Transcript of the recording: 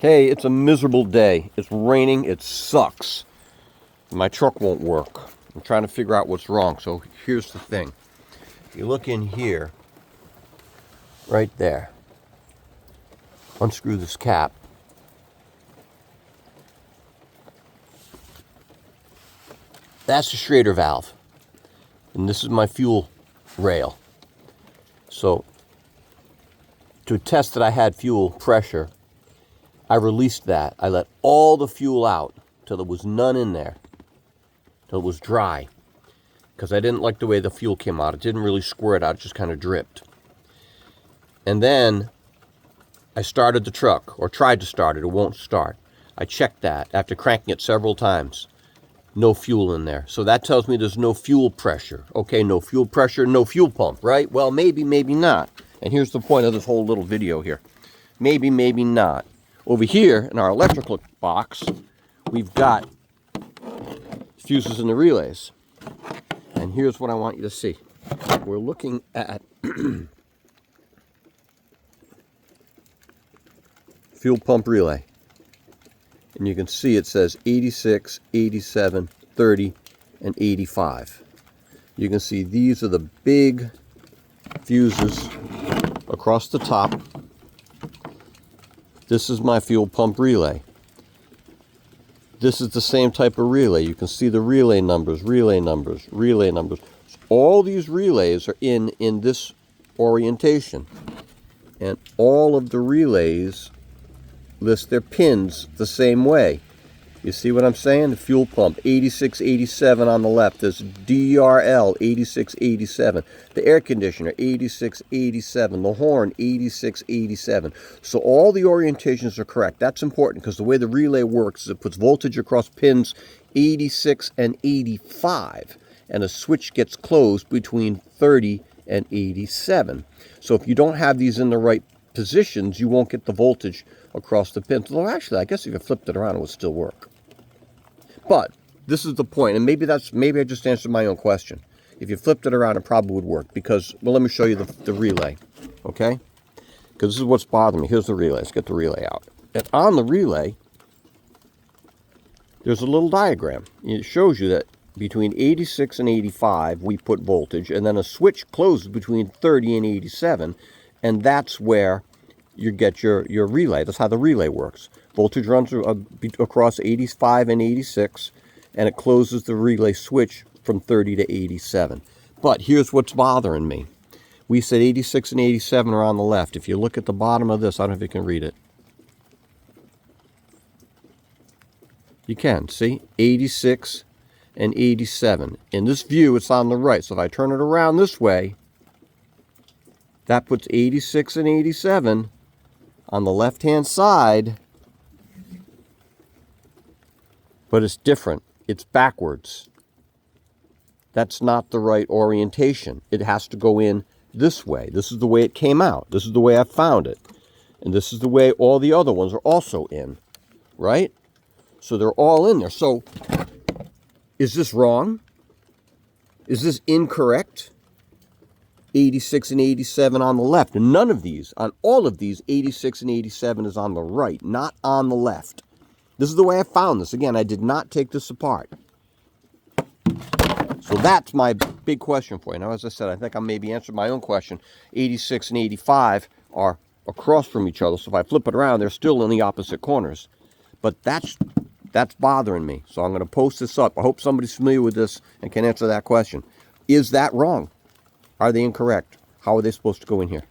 Hey, it's a miserable day. It's raining. It sucks. My truck won't work. I'm trying to figure out what's wrong. So here's the thing. You look in here, right there. Unscrew this cap. That's the Schrader valve. And this is my fuel rail. So to test that I had fuel pressure, I released that. I let all the fuel out till there was none in there, till it was dry, because I didn't like the way the fuel came out. It didn't really squirt out, it just kind of dripped. And then I started the truck, or tried to start it. It won't start. I checked that after cranking it several times. No fuel in there. So that tells me there's no fuel pressure. Okay, no fuel pressure, no fuel pump, right? Well, maybe, maybe not. And here's the point of this whole little video here. Maybe, maybe not. Over here in our electrical box, we've got fuses in the relays. And here's what I want you to see. We're looking at fuel pump relay. And you can see it says 86, 87, 30, and 85. You can see these are the big fuses across the top. This is my fuel pump relay. This is the same type of relay. You can see the relay numbers, relay numbers, relay numbers. All these relays are in this orientation. And all of the relays list their pins the same way. You see what I'm saying? The fuel pump, 8687 on the left. There's DRL, 8687. The air conditioner, 8687. The horn, 8687. So all the orientations are correct. That's important because the way the relay works is it puts voltage across pins 86 and 85. And a switch gets closed between 30 and 87. So if you don't have these in the right positions, you won't get the voltage across the pins. Well, actually, I guess if you flipped it around, it would still work. But this is the point, and maybe I just answered my own question. If you flipped it around, it probably would work because, well, let me show you the relay, okay? Because this is what's bothering me. Here's the relay. Let's get the relay out. And on the relay, there's a little diagram. It shows you that between 86 and 85, we put voltage, and then a switch closes between 30 and 87, and that's where you get your relay. That's how the relay works. Voltage runs across 85 and 86, and it closes the relay switch from 30 to 87. But here's what's bothering me. We said 86 and 87 are on the left. If you look at the bottom of this, I don't know if you can read it. You can, see? 86 and 87. In this view, it's on the right. So if I turn it around this way, that puts 86 and 87 on the left-hand side, but it's different. It's backwards. That's not the right orientation. It has to go in this way. This is the way it came out. This is the way I found it. And this is the way all the other ones are also in, right? So they're all in there. So is this wrong? Is this incorrect? 86 and 87 on the left. And none of these, on all of these, 86 and 87 is on the right, not on the left. This is the way I found this. Again, I did not take this apart. So that's my big question for you. Now, as I said, I think I maybe answered my own question. 86 and 85 are across from each other. So if I flip it around, they're still in the opposite corners. But that's bothering me. So I'm going to post this up. I hope somebody's familiar with this and can answer that question. Is that wrong? Are they incorrect? How are they supposed to go in here?